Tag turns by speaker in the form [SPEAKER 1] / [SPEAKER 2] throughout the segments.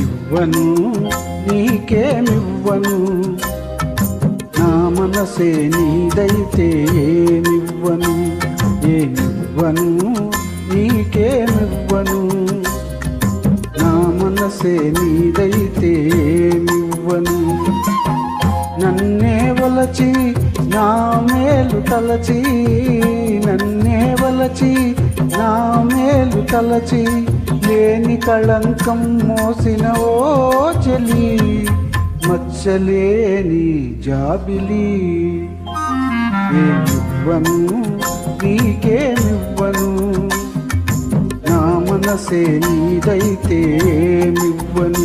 [SPEAKER 1] ఏమివ్వను నీకేమివ్వను, నా మనసే నీదైతే ఏమివ్వను, ఏమివ్వను నీకేమివ్వను, నా మనసే నీదైతే ఏమివ్వను. నన్నే వలచి నా మేలు తలచి, నన్నే వలచి నా మేలు తలచి, లేని కళంకం మోసిన ఓ చెలి, మచ్చలేని జాబిలి. ఏమివ్వను నీకేమివ్వను, నా మనసే నీదైతే ఏమివ్వను.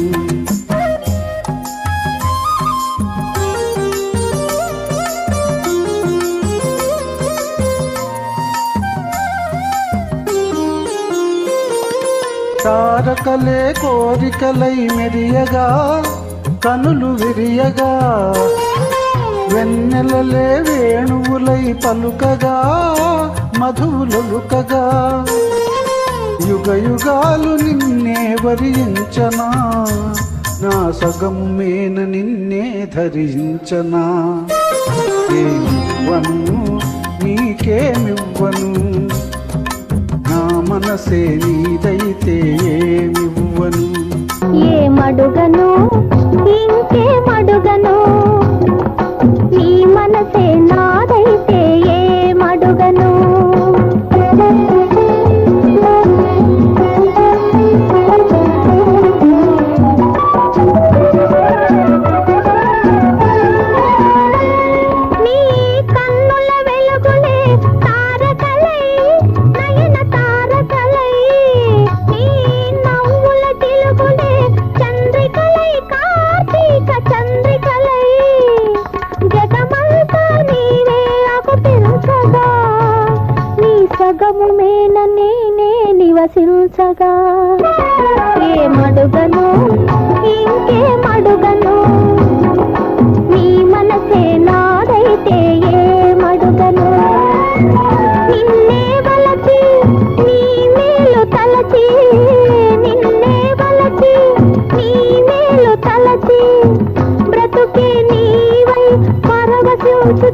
[SPEAKER 1] తారకలే కోరికలై మెరియగా, కనులు విరియగా, వెన్నెలలే వేణువులై పలుకగా, మధువులొలుకగా, యుగ యుగాలు నిన్నే వరించనా, నా సగము మేన నిన్నే ధరించనా. ఏమివ్వను నీకేమివ్వను, నా మనసే నీదైతే ఏమివ్వను.
[SPEAKER 2] ఏమడుగను ఇంకేమడుగను, నీ మనసే నాదైతే ఏమడుగను. సగము మేన నేనే నివసించగా, ఏమడుగను ఇంకేమడుగను, నీ మనసే నాదైతే ఏమడుగను. నిన్నే వలచి నీ మేలు తలచి, నిన్నే వలచి నీ మేలు తలచి, బ్రతుకే నీవై పరవశించు